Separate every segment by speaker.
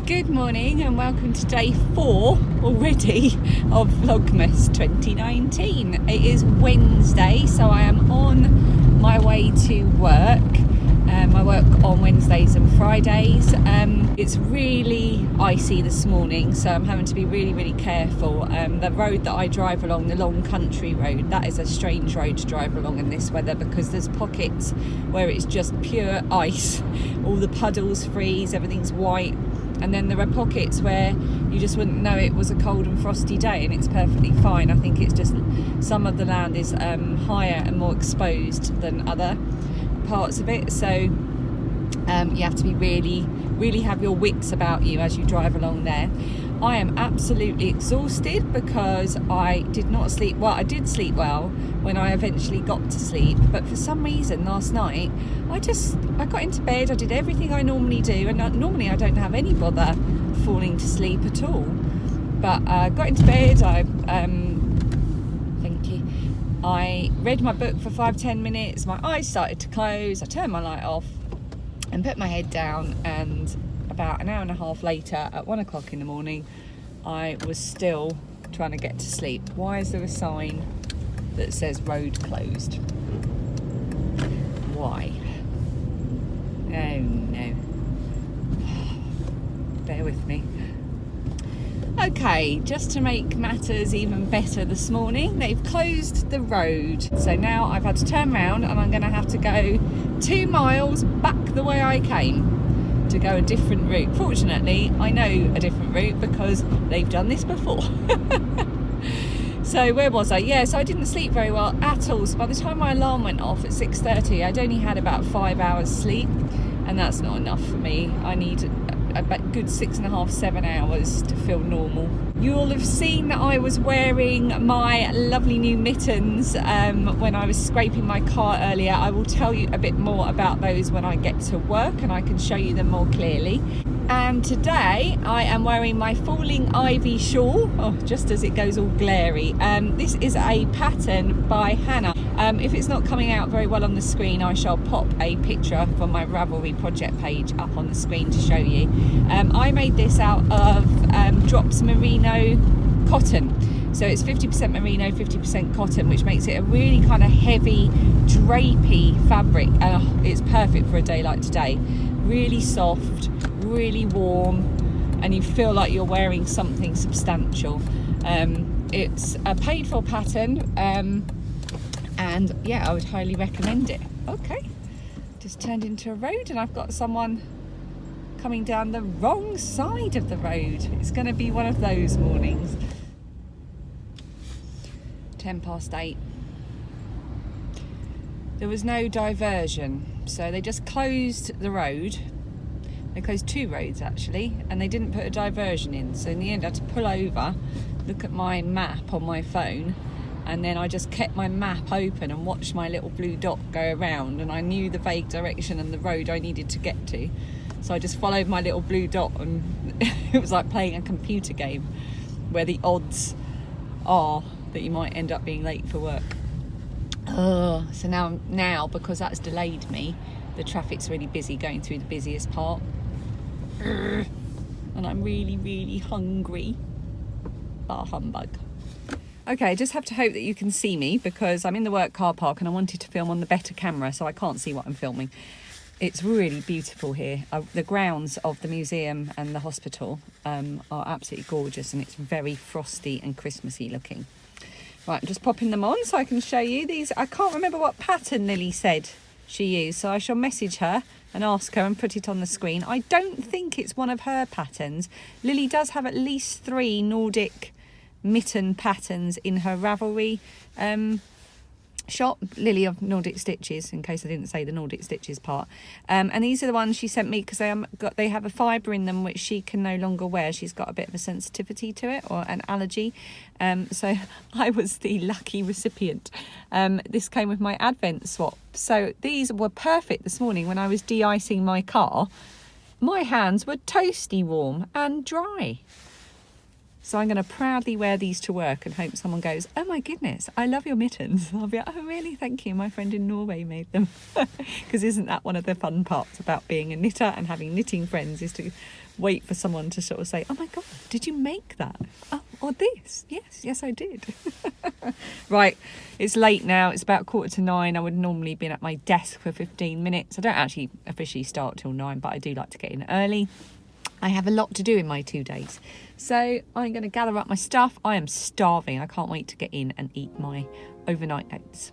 Speaker 1: Good morning and welcome to day 4 already of Vlogmas 2019. It is Wednesday, so I am on my way to work. I work on Wednesdays and Fridays. It's really icy this morning, so I'm having to be really careful. The road that I drive along, the long country road, that is a strange road to drive along in this weather because there's pockets where it's just pure ice. All the puddles freeze, everything's white. And then there are pockets where you just wouldn't know it was a cold and frosty day and it's perfectly fine. I think it's just some of the land is higher and more exposed than other parts of it. So you have to be really have your wits about you as you drive along there. I am absolutely exhausted because I did not sleep well. I did sleep well when I eventually got to sleep, but for some reason last night I got into bed, I did everything I normally do, and normally I don't have any bother falling to sleep at all, but I got into bed. I read my book for 5-10 minutes, my eyes started to close, I turned my light off and put my head down, and about an hour and a half later at 1 o'clock in the morning I was still trying to get to sleep. Why is there a sign that says road closed? Why? Oh no. Bear with me. Okay, just to make matters even better this morning, they've closed the road. So now I've had to turn around and I'm going to have to go 2 miles back the way I came to go a different route. Fortunately, I know a different route because they've done this before. So where was I? Yeah, so I didn't sleep very well at all. So by the time my alarm went off at 6:30, I'd only had about 5 hours sleep, and that's not enough for me. I need a good 6.5-7 hours to feel normal. You all have seen that I was wearing my lovely new mittens when I was scraping my car earlier. I will tell you a bit more about those when I get to work and I can show you them more clearly. And today I am wearing my falling ivy shawl, just as it goes all glary. This is a pattern by Hannah. If it's not coming out very well on the screen, I shall pop a picture from my Ravelry project page up on the screen to show you. I made this out of Drops Merino cotton. So it's 50% merino, 50% cotton, which makes it a really kind of heavy, drapey fabric. It's perfect for a day like today. Really soft, really warm, and you feel like you're wearing something substantial. It's a paid for pattern, and yeah, I would highly recommend it. Okay, just turned into a road and I've got someone coming down the wrong side of the road. It's going to be one of those mornings. 8:10. There was no diversion, so they just closed the road. They closed 2 roads actually, and they didn't put a diversion in, so in the end I had to pull over, look at my map on my phone, and then I just kept my map open and watched my little blue dot go around, and I knew the vague direction and the road I needed to get to, so I just followed my little blue dot, and it was like playing a computer game where the odds are that you might end up being late for work. So now because that's delayed me, the traffic's really busy going through the busiest part, and I'm really hungry. Bar humbug. Okay, I just have to hope that you can see me because I'm in the work car park and I wanted to film on the better camera, so I can't see what I'm filming. It's really beautiful here. The grounds of the museum and the hospital are absolutely gorgeous, and it's very frosty and Christmassy looking. Right, I'm just popping them on so I can show you these. I can't remember what pattern Lilli said she used, so I shall message her and ask her and put it on the screen. I don't think it's one of her patterns. Lilli does have at least 3 Nordic mitten patterns in her Ravelry shop. Lilli of Nordic Stitches, in case I didn't say the Nordic Stitches part. And these are the ones she sent me because they have a fibre in them which she can no longer wear. She's got a bit of a sensitivity to it, or an allergy. So I was the lucky recipient. This came with my Advent swap. So these were perfect this morning when I was de-icing my car. My hands were toasty warm and dry. So I'm going to proudly wear these to work and hope someone goes, oh my goodness, I love your mittens. I'll be like, oh really, thank you, my friend in Norway made them. Because isn't that one of the fun parts about being a knitter and having knitting friends, is to wait for someone to sort of say, oh my god, did you make that? Oh, or this? Yes I did. Right, it's late now, it's about 8:45. I would normally been at my desk for 15 minutes. I don't actually officially start till 9, but I do like to get in early. I have a lot to do in my 2 days, so I'm going to gather up my stuff. I am starving. I can't wait to get in and eat my overnight oats.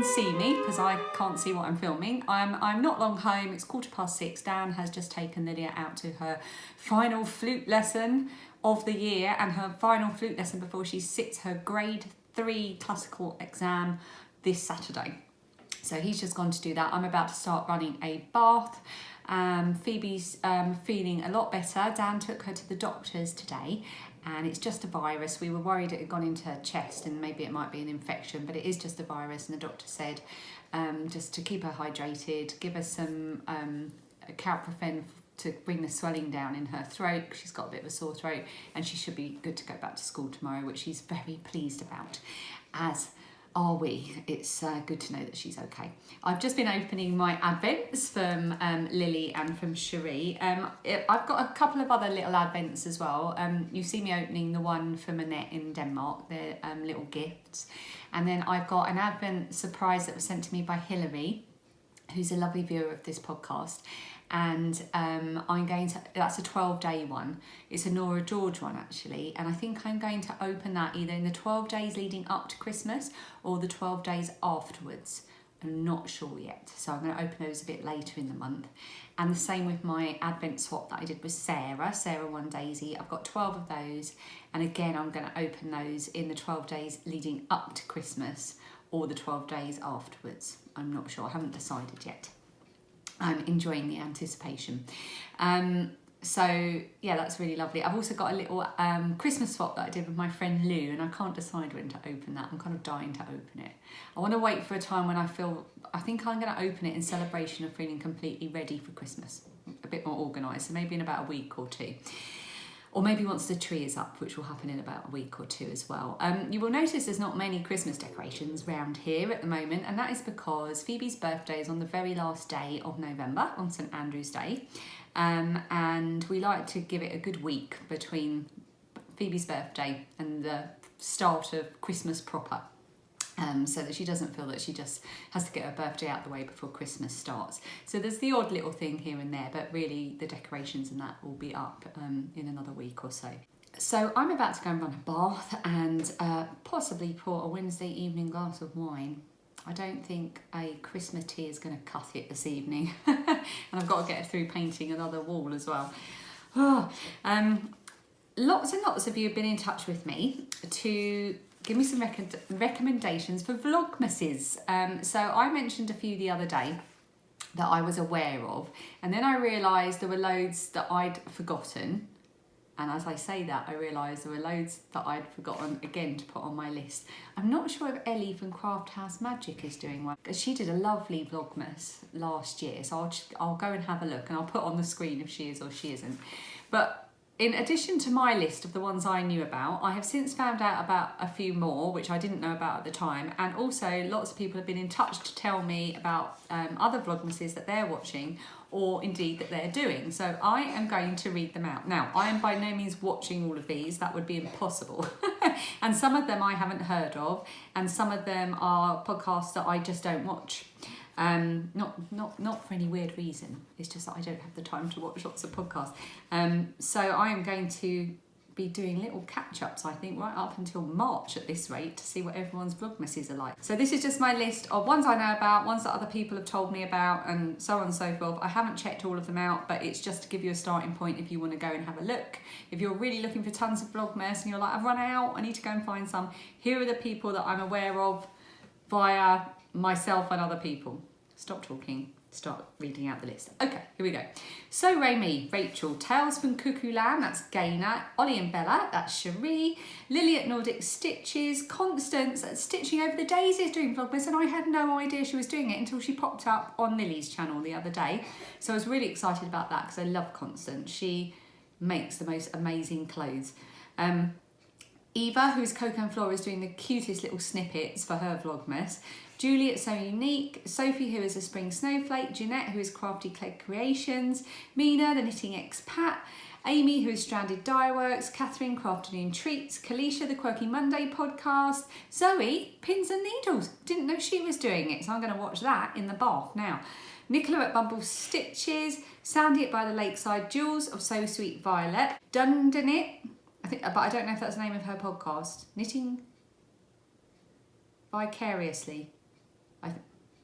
Speaker 1: See me because I can't see what I'm filming. I'm not long home. It's 6:15. Dan has just taken Lilli out to her final flute lesson of the year and her final flute lesson before she sits her grade 3 classical exam this Saturday. So he's just gone to do that. I'm about to start running a bath. Phoebe's feeling a lot better. Dan took her to the doctors today and it's just a virus. We were worried it had gone into her chest and maybe it might be an infection, but it is just a virus, and the doctor said just to keep her hydrated, give her some calprofen to bring the swelling down in her throat. She's got a bit of a sore throat and she should be good to go back to school tomorrow, which she's very pleased about, as are we. It's good to know that she's okay. I've just been opening my advents from Lilli and from Cherie. I've got a couple of other little advents as well. You see me opening the one from Annette in Denmark, they're little gifts. And then I've got an advent surprise that was sent to me by Hillary, who's a lovely viewer of this podcast. And I'm going to, that's a 12-day one. It's a Nora George one actually, and I think I'm going to open that either in the 12 days leading up to Christmas or the 12 days afterwards. I'm not sure yet, so I'm going to open those a bit later in the month. And the same with my advent swap that I did with Sarah One Daisy. I've got 12 of those, and again I'm going to open those in the 12 days leading up to Christmas or the 12 days afterwards. I'm not sure, I haven't decided yet. I'm enjoying the anticipation. So yeah, that's really lovely. I've also got a little Christmas swap that I did with my friend Lou, and I can't decide when to open that. I'm kind of dying to open it. I want to wait for a time when I think I'm going to open it in celebration of feeling completely ready for Christmas, a bit more organised, so maybe in about a week or two. Or maybe once the tree is up, which will happen in about a week or two as well. You will notice there's not many Christmas decorations around here at the moment, and that is because Phoebe's birthday is on the very last day of November, on St Andrew's Day. And we like to give it a good week between Phoebe's birthday and the start of Christmas proper. So that she doesn't feel that she just has to get her birthday out the way before Christmas starts. So there's the odd little thing here and there, but really the decorations and that will be up in another week or so. So I'm about to go and run a bath and possibly pour a Wednesday evening glass of wine. I don't think a Christmas tea is going to cut it this evening. And I've got to get through painting another wall as well. Lots and lots of you have been in touch with me to give me some recommendations for Vlogmas-ers. So I mentioned a few the other day that I was aware of, and then I realised there were loads that I'd forgotten. And as I say that, I realised there were loads that I'd forgotten again to put on my list. I'm not sure if Ellie from Craft House Magic is doing one, because she did a lovely Vlogmas last year. So I'll go and have a look, and I'll put on the screen if she is or she isn't. But in addition to my list of the ones I knew about, I have since found out about a few more which I didn't know about at the time, and also lots of people have been in touch to tell me about other Vlogmas-ers that they're watching, or indeed that they're doing. So I am going to read them out. Now, I am by no means watching all of these, that would be impossible. And some of them I haven't heard of, and some of them are podcasts that I just don't watch. Not for any weird reason, it's just that I don't have the time to watch lots of podcasts. So I am going to be doing little catch-ups, I think, right up until March at this rate, to see what everyone's Vlogmas-ers are like. So this is just my list of ones I know about, ones that other people have told me about, and so on and so forth. I haven't checked all of them out, but it's just to give you a starting point if you want to go and have a look. If you're really looking for tons of Vlogmas and you're like, I've run out, I need to go and find some, here are the people that I'm aware of via myself and other people. Stop talking, start reading out the list. Okay, here we go. So Raimi, Rachel, Tales from Cuckoo Land, that's Gaynor, Ollie and Bella, that's Cherie, Lilli at Nordic Stitches, Constance at Stitching Over the Daisies doing Vlogmas, and I had no idea she was doing it until she popped up on Lilli's channel the other day. So I was really excited about that because I love Constance. She makes the most amazing clothes. Eva, who's Coco and Flora, is doing the cutest little snippets for her Vlogmas. Julie at So Unique, Sophie, who is a Spring Snowflake, Jeanette, who is Crafty Clay Creations, Mina, the Knitting Expat, Amy, who is Stranded Dye Works, Catherine, Crafternoon Treats, Kalisha, the Quirky Monday podcast, Zoe, Pins and Needles. Didn't know she was doing it, so I'm going to watch that in the bath now. Nicola at Bumble Stitches, Sandy at By the Lakeside, Jules of So Sweet Violet, Dundonit, I think, but I don't know if that's the name of her podcast, Knitting Vicariously.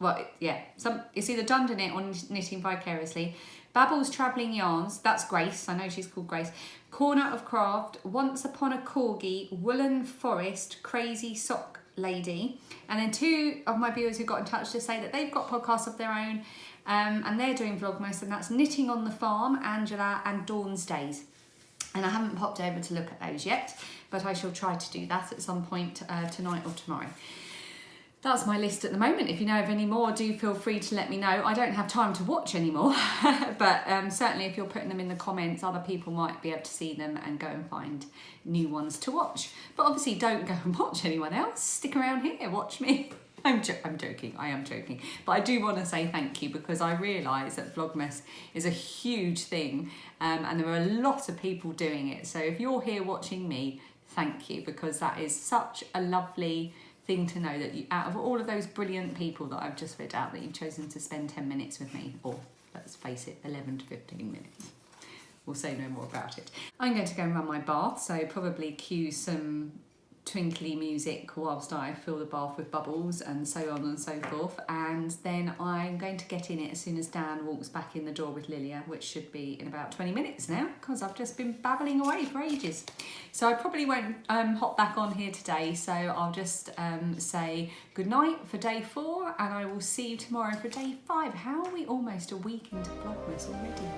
Speaker 1: It's either Dundonit or Knitting Vicariously. Babbles Travelling Yarns, that's Grace, I know she's called Grace. Corner of Craft, Once Upon a Corgi, Woolen Forest, Crazy Sock Lady. And then two of my viewers who got in touch to say that they've got podcasts of their own, and they're doing Vlogmas, and that's Knitting on the Farm, Angela, and Dawn's Days. And I haven't popped over to look at those yet, but I shall try to do that at some point tonight or tomorrow. That's my list at the moment. If you know of any more, do feel free to let me know. I don't have time to watch anymore, but certainly if you're putting them in the comments, other people might be able to see them and go and find new ones to watch. But obviously don't go and watch anyone else. Stick around here, watch me. I'm joking, I am joking. But I do want to say thank you, because I realise that Vlogmas is a huge thing, and there are a lot of people doing it. So if you're here watching me, thank you, because that is such a lovely thing to know that you, out of all of those brilliant people that I've just read out, that you've chosen to spend 10 minutes with me, or let's face it, 11 to 15 minutes. We'll say no more about it. I'm going to go and run my bath, so probably cue some twinkly music whilst I fill the bath with bubbles and so on and so forth, and then I'm going to get in it as soon as Dan walks back in the door with Lilia, which should be in about 20 minutes now, because I've just been babbling away for ages. So I probably won't hop back on here today, so I'll just say good night for day 4, and I will see you tomorrow for day 5. How are we almost a week into Vlogmas already?